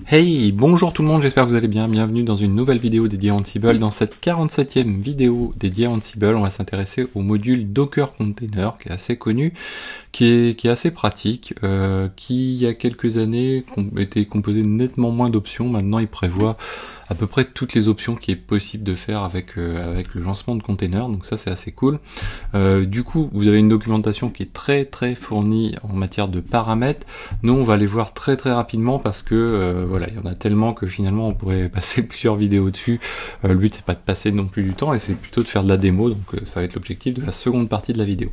Hey, bonjour tout le monde, j'espère que vous allez bien, bienvenue dans une nouvelle vidéo dédiée à Ansible. Dans cette 47e vidéo dédiée à Ansible, on va s'intéresser au module Docker Container, qui est assez connu, qui est assez pratique, qui il y a quelques années était composé de nettement moins d'options. Maintenant il prévoit à peu près toutes les options qui est possible de faire avec le lancement de container, donc ça c'est assez cool. Du coup vous avez une documentation qui est très fournie en matière de paramètres. Nous on va les voir très rapidement parce que voilà, il y en a tellement que finalement on pourrait passer plusieurs vidéos dessus. Le but c'est pas de passer non plus du temps, et c'est plutôt de faire de la démo, donc ça va être l'objectif de la seconde partie de la vidéo.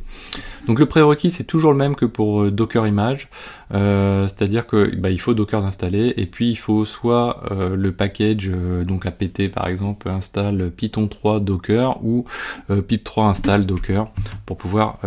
Donc le prérequis c'est toujours le même que pour Docker Image, c'est-à-dire que il faut Docker d'installer, et puis il faut soit le package, donc apt par exemple installe Python 3 Docker, ou pip 3 installe Docker pour pouvoir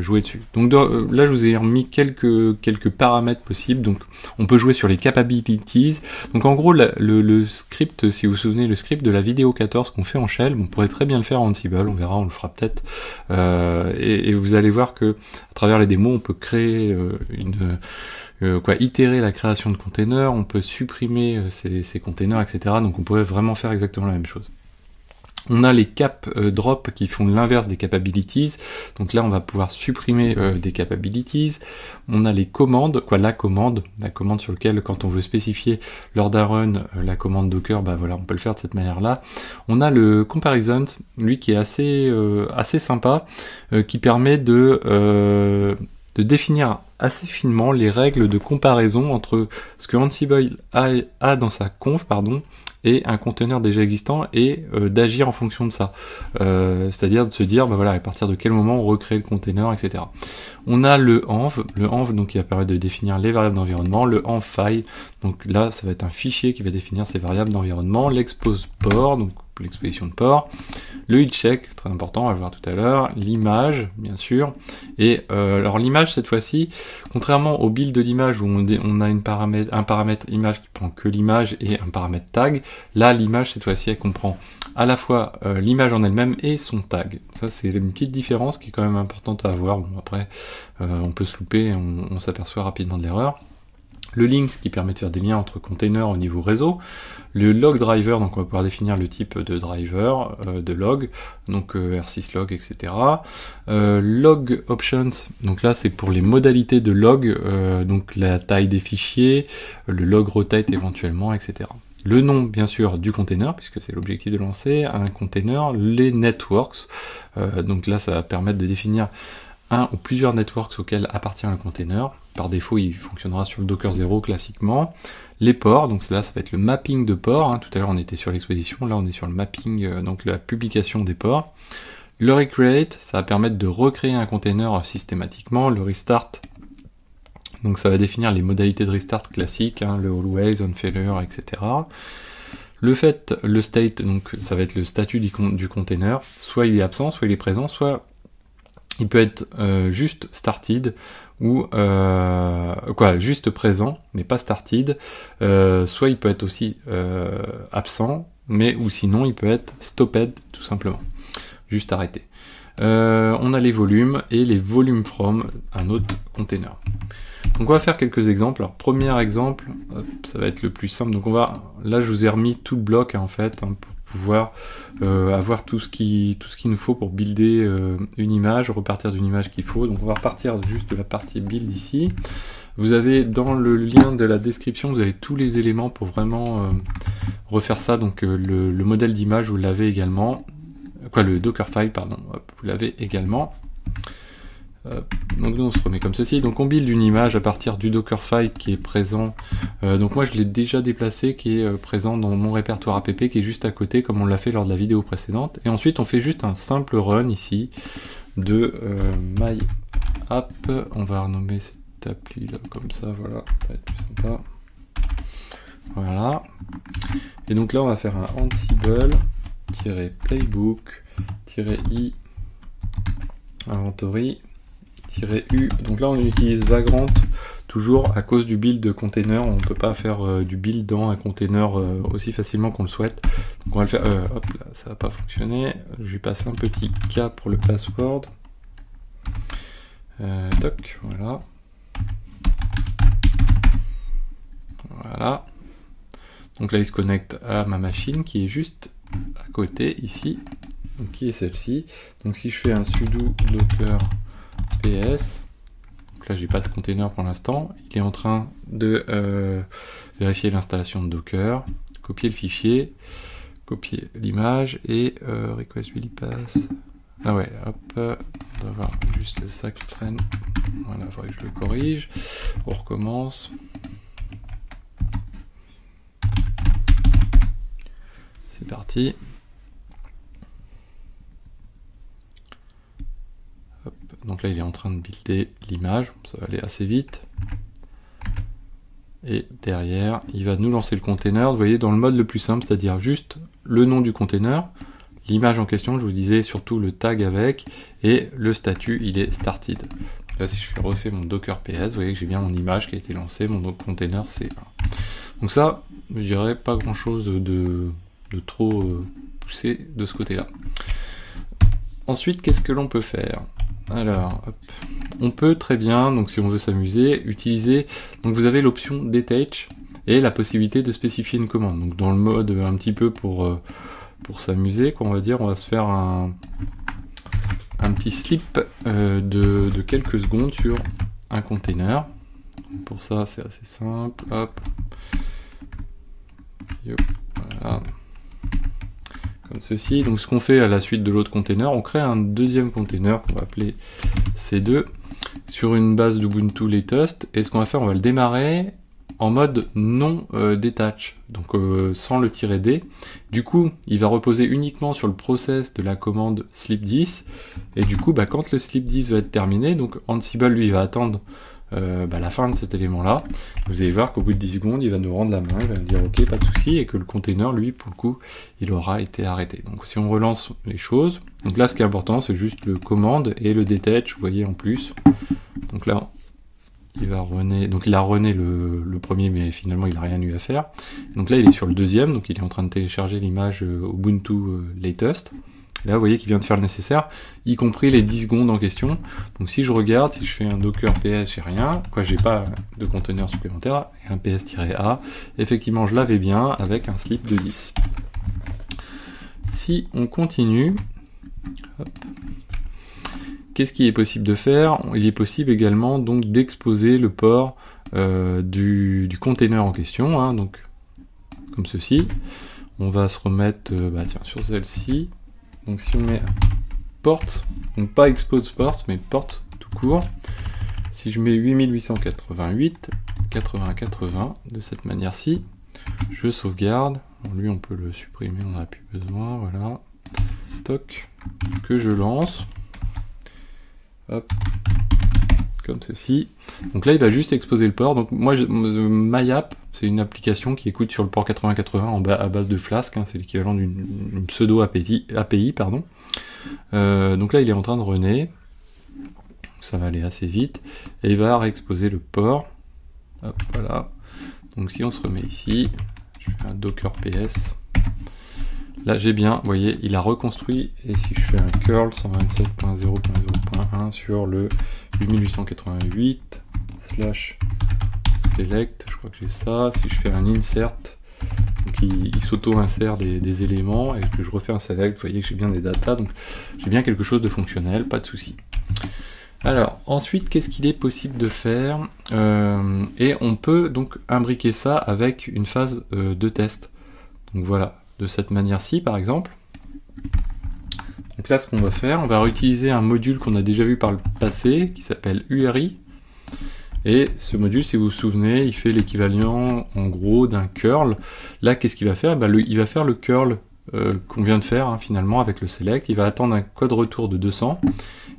jouer dessus. Donc là je vous ai remis quelques paramètres possibles. Donc on peut jouer sur les capabilities. Donc en gros le script, si vous vous souvenez, le script de la vidéo 14 qu'on fait en shell, on pourrait très bien le faire en Ansible, on verra, on le fera peut-être, et vous allez voir que à travers les démos on peut créer itérer la création de containers, on peut supprimer ces containers, etc. Donc on pourrait vraiment faire exactement la même chose. On a les cap drop qui font l'inverse des capabilities. Donc là on va pouvoir supprimer des capabilities. On a les commandes, la commande sur laquelle, quand on veut spécifier lors d'un run la commande Docker, voilà, on peut le faire de cette manière là. On a le comparison, lui qui est assez sympa, qui permet de définir assez finement les règles de comparaison entre ce que Ansible a dans sa conf, et un conteneur déjà existant, et d'agir en fonction de ça. C'est-à-dire de se dire, voilà, à partir de quel moment on recrée le container, etc. On a le env donc qui va permettre de définir les variables d'environnement, le env file, donc là ça va être un fichier qui va définir ces variables d'environnement, l'expose port, donc l'exposition de port, le health check, très important, on va le voir tout à l'heure, l'image, bien sûr, et alors l'image cette fois-ci, contrairement au build de l'image où on a un paramètre image qui prend que l'image et un paramètre tag, là l'image cette fois-ci elle comprend à la fois l'image en elle-même et son tag. Ça c'est une petite différence qui est quand même importante à avoir. Bon, après on peut se louper, on s'aperçoit rapidement de l'erreur. Le links qui permet de faire des liens entre containers au niveau réseau, le log driver, donc on va pouvoir définir le type de driver, de log, donc R6 log, etc. Log options, donc là c'est pour les modalités de log, donc la taille des fichiers, le log rotate éventuellement, etc. Le nom, bien sûr, du container, puisque c'est l'objectif de lancer un container, les networks, donc là ça va permettre de définir un ou plusieurs networks auxquels appartient un container. Par défaut, il fonctionnera sur le Docker 0 classiquement. Les ports, donc là, ça va être le mapping de ports. Tout à l'heure, on était sur l'exposition. Là, on est sur le mapping, donc la publication des ports. Le recreate, ça va permettre de recréer un container systématiquement. Le restart, donc ça va définir les modalités de restart classiques, le always, on failure, etc. Le state, donc ça va être le statut du container. Soit il est absent, soit il est présent, soit il peut être juste started, ou juste présent mais pas started, soit il peut être aussi absent, ou sinon il peut être stopped tout simplement, juste arrêté. On a les volumes et les volumes from un autre container. Donc on va faire quelques exemples. Alors premier exemple, ça va être le plus simple. Donc là je vous ai remis tout le bloc en fait, pour pouvoir avoir tout ce qu'il nous faut pour builder une image, repartir d'une image qu'il faut. Donc on va repartir juste de la partie build ici. Vous avez dans le lien de la description, vous avez tous les éléments pour vraiment refaire ça. Donc le modèle d'image, vous l'avez également. Le Dockerfile, pardon, vous l'avez également. Donc nous on se remet comme ceci, donc on build une image à partir du Dockerfile qui est présent, donc moi je l'ai déjà déplacé, qui est présent dans mon répertoire app, qui est juste à côté comme on l'a fait lors de la vidéo précédente, et ensuite on fait juste un simple run ici de my app, on va renommer cette appli là comme ça, voilà, ça va être plus sympa, voilà, et donc là on va faire un ansible-playbook-i inventory -u, donc là on utilise Vagrant toujours à cause du build de container, on ne peut pas faire du build dans un container aussi facilement qu'on le souhaite, donc on va le faire, hop là ça va pas fonctionner, je lui passe un petit K pour le password, toc, voilà, Donc là il se connecte à ma machine qui est juste à côté ici, donc qui est celle-ci. Donc si je fais un sudo docker ps, donc là j'ai pas de container pour l'instant, il est en train de vérifier l'installation de Docker, copier le fichier, copier l'image et request really pass. Ah ouais, hop, on doit avoir juste ça qui traîne. Voilà, il faudrait que je le corrige. On recommence. C'est parti. Hop. Donc là, il est en train de builder l'image. Ça va aller assez vite. Et derrière, il va nous lancer le container. Vous voyez, dans le mode le plus simple, c'est-à-dire juste le nom du container, l'image en question, je vous disais surtout le tag avec, et le statut, il est started. Là, si je refais mon docker ps, vous voyez que j'ai bien mon image qui a été lancée, mon container C1. Donc ça, je dirais pas grand-chose de trop poussé de ce côté-là. Ensuite, qu'est-ce que l'on peut faire? Alors, hop. On peut très bien, donc si on veut s'amuser, utiliser, donc vous avez l'option detach et la possibilité de spécifier une commande. Donc dans le mode un petit peu pour s'amuser, quoi, on va dire, on va se faire un petit slip de quelques secondes sur un container. Pour ça, c'est assez simple. Hop. Voilà. Comme ceci. Donc ce qu'on fait à la suite de l'autre container, on crée un deuxième container qu'on va appeler C2 sur une base d'Ubuntu Latest. Et ce qu'on va faire, on va le démarrer en mode non detach, donc sans le -d. Du coup, il va reposer uniquement sur le process de la commande sleep10. Et du coup, quand le sleep10 va être terminé, donc Ansible lui va attendre la fin de cet élément-là. Vous allez voir qu'au bout de 10 secondes, il va nous rendre la main, il va nous dire ok, pas de souci, et que le container, lui, pour le coup, il aura été arrêté. Donc si on relance les choses, donc là, ce qui est important, c'est juste le commande et le detach, vous voyez, en plus. Donc là, il va runner, donc il a runné le premier, mais finalement, il n'a rien eu à faire. Donc là, il est sur le deuxième, donc il est en train de télécharger l'image Ubuntu Latest. Là, vous voyez qu'il vient de faire le nécessaire, y compris les 10 secondes en question. Donc si je regarde, si je fais un docker ps, j'ai rien, j'ai pas de conteneur supplémentaire, et un ps-a, effectivement, je l'avais bien avec un slip de 10. Si on continue, qu'est-ce qui est possible de faire? Il est possible également donc d'exposer le port du container en question, hein, donc comme ceci. On va se remettre sur celle-ci. Donc si on met port, donc pas expose port, mais port tout court, si je mets 8888, 8080 de cette manière-ci, je sauvegarde, bon, lui on peut le supprimer, on n'en a plus besoin, voilà, toc, que je lance, hop, comme ceci. Donc là il va juste exposer le port. Donc moi MyApp, c'est une application qui écoute sur le port 8080 à base de Flask, hein, c'est l'équivalent d'une pseudo API pardon. Donc là il est en train de runner, ça va aller assez vite, et il va réexposer le port. Hop, voilà. Donc si on se remet ici, je fais un docker ps. Là j'ai bien, vous voyez, il a reconstruit, et si je fais un curl 127.0.0.1 sur le 8888 / select, je crois que j'ai ça, si je fais un insert, donc il s'auto-insère des éléments, et que je refais un select, vous voyez que j'ai bien des datas, donc j'ai bien quelque chose de fonctionnel, pas de souci. Alors, ensuite, qu'est-ce qu'il est possible de faire? Et on peut donc imbriquer ça avec une phase de test. Donc voilà, de cette manière-ci, par exemple. Donc là, ce qu'on va faire, on va réutiliser un module qu'on a déjà vu par le passé, qui s'appelle URI. Et ce module, si vous vous souvenez, il fait l'équivalent, en gros, d'un curl. Là, qu'est-ce qu'il va faire? Il va faire le curl qu'on vient de faire, hein, finalement, avec le select. Il va attendre un code retour de 200.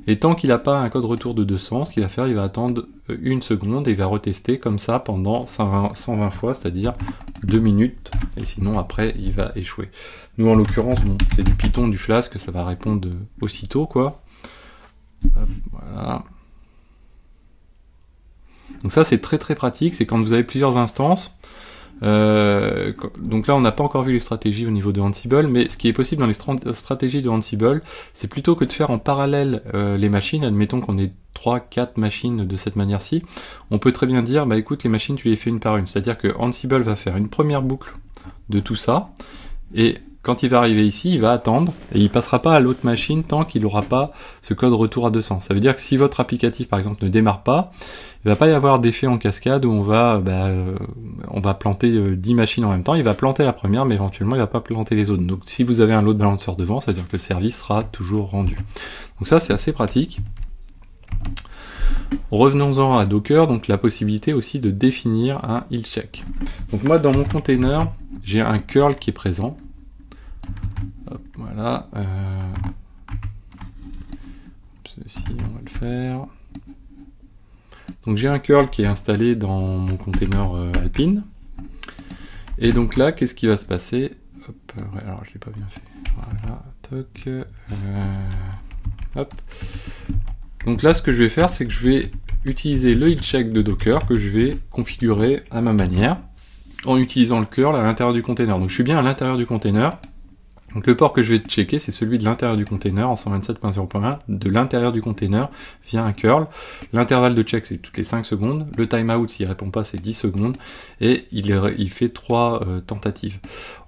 Et tant qu'il n'a pas un code retour de 200, ce qu'il va faire, il va attendre 1 seconde et il va retester comme ça pendant 120 fois, c'est-à-dire 2 minutes. Et sinon, après, il va échouer. Nous, en l'occurrence, bon, c'est du Python, du Flask, ça va répondre aussitôt, quoi. Hop, voilà. Donc ça, c'est très très pratique. C'est quand vous avez plusieurs instances. Donc là on n'a pas encore vu les stratégies au niveau de Ansible, mais ce qui est possible dans les stratégies de Ansible, c'est plutôt que de faire en parallèle les machines. Admettons qu'on ait 3, 4 machines de cette manière-ci, on peut très bien dire, bah écoute, les machines, tu les fais une par une. C'est-à-dire que Ansible va faire une première boucle de tout ça, et quand il va arriver ici, il va attendre, et il passera pas à l'autre machine tant qu'il n'aura pas ce code retour à 200. Ça veut dire que si votre applicatif, par exemple, ne démarre pas, il va pas y avoir d'effet en cascade où on va planter 10 machines en même temps. Il va planter la première, mais éventuellement, il va pas planter les autres. Donc si vous avez un load balancer devant, ça veut dire que le service sera toujours rendu. Donc ça, c'est assez pratique. Revenons-en à Docker, donc la possibilité aussi de définir un heal check. Donc moi, dans mon container, j'ai un curl qui est présent. Hop, voilà. Ceci, on va le faire. Donc j'ai un curl qui est installé dans mon container Alpine. Et donc là, qu'est-ce qui va se passer? Hop, ouais, alors je l'ai pas bien fait. Voilà, toc. Hop. Donc là, ce que je vais faire, c'est que je vais utiliser le heal check de Docker que je vais configurer à ma manière en utilisant le curl à l'intérieur du container. Donc je suis bien à l'intérieur du container. Donc le port que je vais checker, c'est celui de l'intérieur du container en 127.0.1, de l'intérieur du container via un curl. L'intervalle de check, c'est toutes les 5 secondes. Le timeout, s'il ne répond pas, c'est 10 secondes. Et il fait 3 tentatives.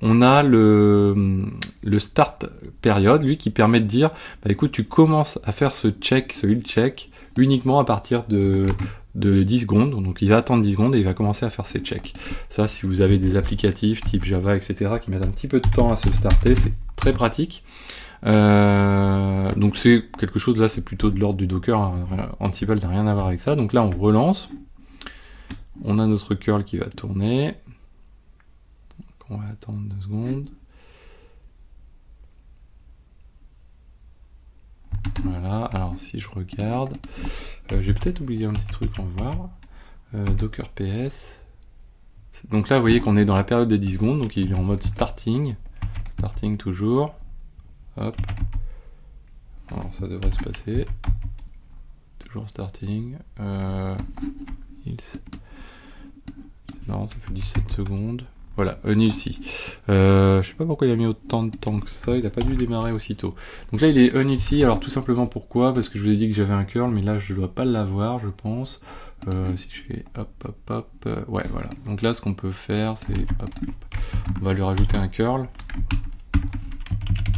On a le start période, lui, qui permet de dire, bah, écoute, tu commences à faire ce check, ce heal check, uniquement à partir de 10 secondes, donc il va attendre 10 secondes et il va commencer à faire ses checks. Ça, si vous avez des applicatifs type Java, etc., qui mettent un petit peu de temps à se starter, c'est très pratique. Donc c'est quelque chose, là c'est plutôt de l'ordre du Docker, hein. Ansible n'a rien à voir avec ça. Donc là on relance, on a notre curl qui va tourner, donc on va attendre 2 secondes. Voilà, alors si je regarde, j'ai peut-être oublié un petit truc, on va voir. Docker PS. Donc là, vous voyez qu'on est dans la période des 10 secondes, donc il est en mode starting. Starting toujours. Hop. Alors ça devrait se passer. Toujours starting. C'est marrant, ça fait 17 secondes. Voilà, unhealthy. Je sais pas pourquoi il a mis autant de temps que ça, il a pas dû démarrer aussitôt. Donc là il est unhealthy, alors tout simplement pourquoi? Parce que je vous ai dit que j'avais un curl, mais là je dois pas l'avoir, je pense. Si je fais hop hop hop, ouais voilà. Donc là ce qu'on peut faire, c'est hop, on va lui rajouter un curl,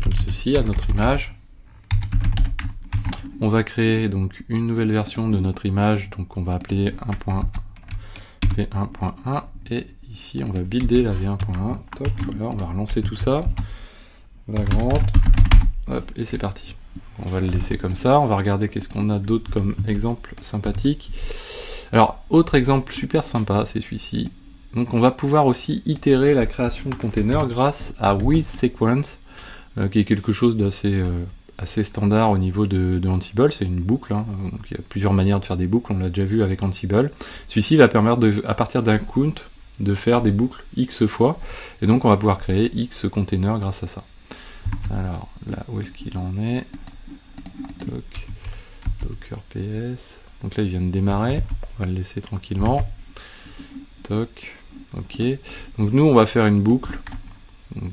comme ceci, à notre image. On va créer donc une nouvelle version de notre image, donc on va appeler 1.v1.1 et ici on va builder la v1.1, toc, voilà, on va relancer tout ça, vagrant, hop, et c'est parti. On va le laisser comme ça, on va regarder qu'est-ce qu'on a d'autre comme exemple sympathique. Alors, autre exemple super sympa, c'est celui-ci. Donc on va pouvoir aussi itérer la création de containers grâce à WithSequence, qui est quelque chose d'assez assez standard au niveau de Ansible, c'est une boucle, hein. Donc il y a plusieurs manières de faire des boucles, on l'a déjà vu avec Ansible. Celui-ci va permettre, à partir d'un count, de faire des boucles X fois, et donc on va pouvoir créer X containers grâce à ça. Alors là, où est-ce qu'il en est? Toc, Docker PS, donc là il vient de démarrer, on va le laisser tranquillement. Toc, ok, donc nous on va faire une boucle, donc,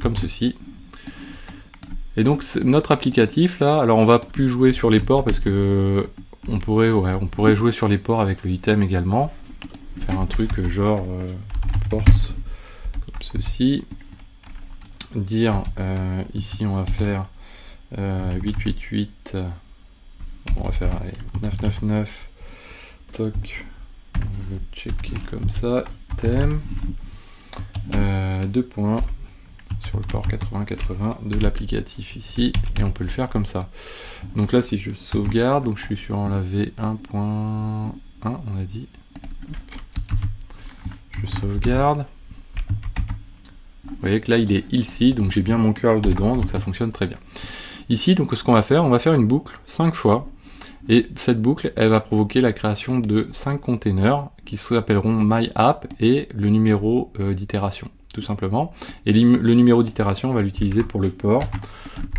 comme ceci. Et donc notre applicatif là, alors on va plus jouer sur les ports parce que on pourrait jouer sur les ports avec le item également. Faire un truc genre force comme ceci. Dire ici on va faire 888, on va faire allez, 999, toc, on va le checker comme ça, item, 2 points sur le port 8080 de l'applicatif ici, et on peut le faire comme ça. Donc là si je sauvegarde, donc je suis sur la V1.1, on a dit, je sauvegarde, vous voyez que là il est ici, donc j'ai bien mon curl dedans, donc ça fonctionne très bien. Ici donc ce qu'on va faire une boucle 5 fois, et cette boucle elle va provoquer la création de 5 containers qui s'appelleront myApp et le numéro d'itération tout simplement, et le numéro d'itération on va l'utiliser pour le port.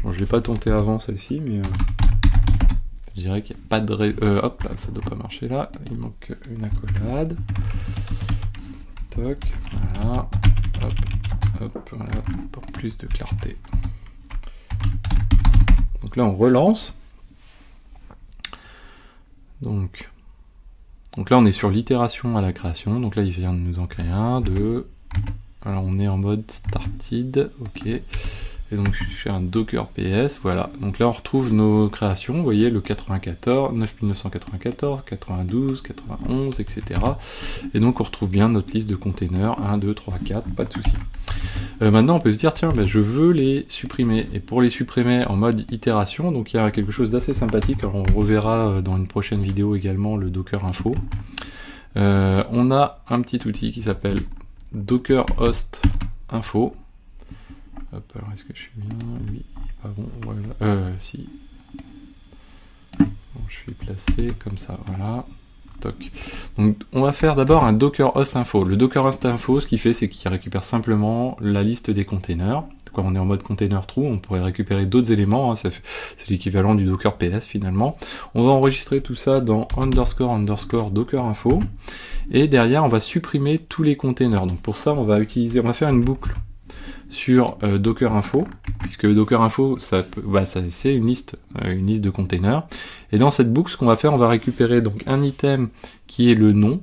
Bon, je l'ai pas tenté avant celle-ci, mais je dirais qu'il n'y a pas de hop là, ça doit pas marcher là, il manque une accolade, toc, voilà, hop, hop, voilà, pour plus de clarté. Donc là on relance. Donc là on est sur l'itération à la création, donc là il vient de nous en créer un, deux, alors on est en mode started, ok, et donc je fais un docker ps, voilà, donc là on retrouve nos créations, vous voyez le 94, 9994, 92, 91, etc. Et donc on retrouve bien notre liste de containers, 1, 2, 3, 4, pas de souci. Maintenant on peut se dire tiens je veux les supprimer, et pour les supprimer en mode itération, donc il y a quelque chose d'assez sympathique, alors on reverra dans une prochaine vidéo également le docker info. On a un petit outil qui s'appelle docker host info. Hop, alors est-ce que je suis bien? Oui, pas bon, voilà. Si. Bon, je suis placé comme ça, voilà. Toc. Donc on va faire d'abord un docker host info. Le docker host info, ce qu'il fait, c'est qu'il récupère simplement la liste des containers. Quand on est en mode container true, on pourrait récupérer d'autres éléments, hein, c'est l'équivalent du docker ps finalement. On va enregistrer tout ça dans _ docker info, et derrière on va supprimer tous les containers. Donc pour ça on va faire une boucle sur docker info, puisque docker info c'est une liste de containers, et dans cette boucle ce qu'on va faire, on va récupérer donc un item qui est le nom,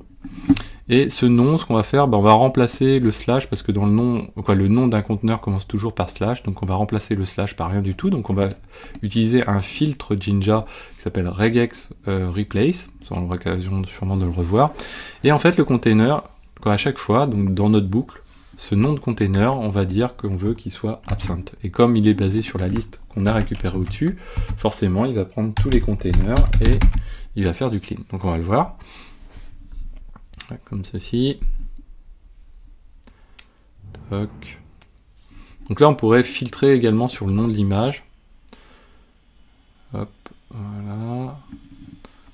et ce nom, ce qu'on va faire, on va remplacer le slash, parce que dans le nom d'un conteneur commence toujours par slash, donc on va remplacer le slash par rien du tout, donc on va utiliser un filtre Jinja qui s'appelle regex replace, on aura l'occasion sûrement de le revoir, et en fait le container, à chaque fois, donc dans notre boucle, ce nom de container, on va dire qu'on veut qu'il soit absent. Et comme il est basé sur la liste qu'on a récupérée au-dessus, forcément il va prendre tous les containers et il va faire du clean. Donc on va le voir. Comme ceci. Toc. Donc là on pourrait filtrer également sur le nom de l'image. Hop, voilà.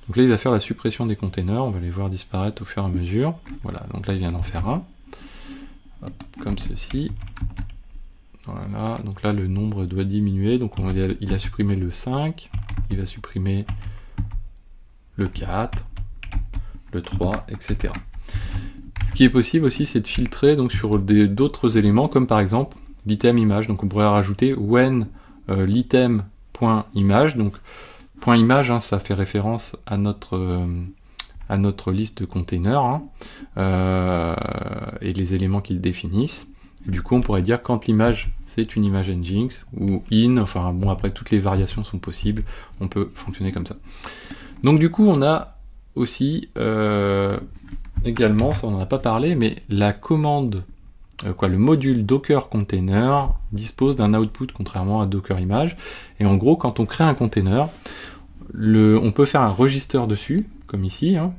Donc là il va faire la suppression des containers, on va les voir disparaître au fur et à mesure. Voilà, donc là il vient d'en faire un. Hop, comme ceci. Voilà, donc là le nombre doit diminuer, donc il a supprimé le 5, il va supprimer le 4, le 3, etc. Ce qui est possible aussi, c'est de filtrer donc sur d'autres éléments, comme par exemple l'item image. Donc on pourrait rajouter when l'item.image. Donc .image, hein, ça fait référence à notre liste de containers, hein, et les éléments qu'ils définissent. Et du coup, on pourrait dire quand l'image c'est une image nginx ou in. Enfin bon, après toutes les variations sont possibles. On peut fonctionner comme ça. Donc du coup, on a aussi également, ça on n'en a pas parlé, mais la commande, le module Docker Container dispose d'un output contrairement à Docker Image. Et en gros, quand on crée un container, on peut faire un register dessus, comme ici, hein,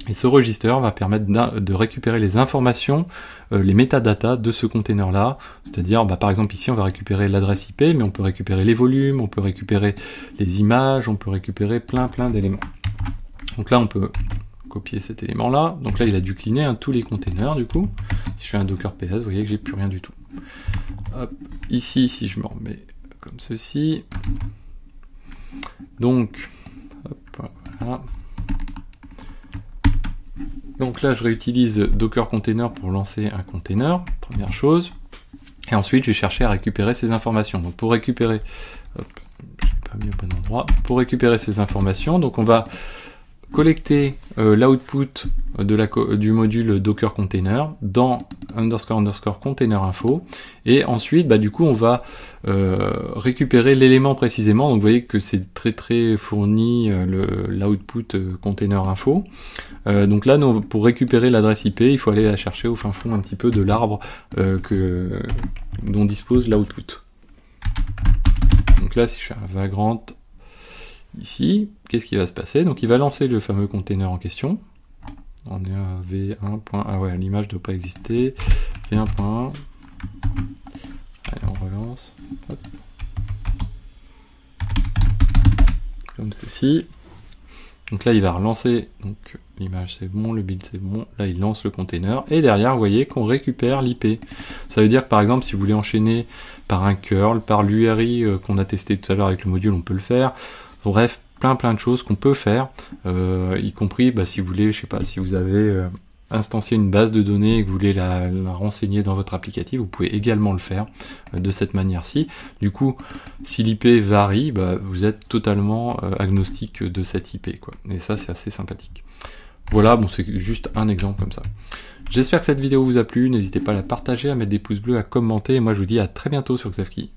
et ce register va permettre de récupérer les informations, les métadatas de ce container là, c'est-à-dire par exemple ici on va récupérer l'adresse IP, mais on peut récupérer les volumes, on peut récupérer les images, on peut récupérer plein d'éléments. Donc là on peut copier cet élément là, donc là il a dû cleaner, hein, tous les containers du coup. Si je fais un docker ps, vous voyez que j'ai plus rien du tout. Hop, ici si je me remets comme ceci, donc hop, voilà. Donc là je réutilise Docker Container pour lancer un container, première chose, et ensuite je vais chercher à récupérer ces informations. Donc pour récupérer, hop, je l'ai pas mis au bon endroit, pour récupérer ces informations, donc on va collecter l'output du module Docker Container dans _ container info, et ensuite du coup on va récupérer l'élément précisément. Donc vous voyez que c'est très fourni, l'output container info. Donc là pour récupérer l'adresse IP, il faut aller la chercher au fin fond un petit peu de l'arbre dont dispose l'output. Donc là si je fais un vagrant ici, qu'est-ce qui va se passer? Donc il va lancer le fameux container en question. On est à v1. Ah ouais, l'image ne doit pas exister. v1.1. Allez, on relance. Hop. Comme ceci. Donc là, il va relancer. Donc l'image c'est bon, le build c'est bon. Là, il lance le container. Et derrière, vous voyez qu'on récupère l'IP. Ça veut dire que par exemple, si vous voulez enchaîner par un curl, par l'URI qu'on a testé tout à l'heure avec le module, on peut le faire. Bref, plein de choses qu'on peut faire, y compris si vous voulez, je sais pas, si vous avez instancier une base de données et que vous voulez la renseigner dans votre applicatif, vous pouvez également le faire de cette manière-ci. Du coup, si l'IP varie, bah, vous êtes totalement agnostique de cette IP, quoi. Et ça, c'est assez sympathique. Voilà, bon, c'est juste un exemple comme ça. J'espère que cette vidéo vous a plu, n'hésitez pas à la partager, à mettre des pouces bleus, à commenter, et moi je vous dis à très bientôt sur Xavki.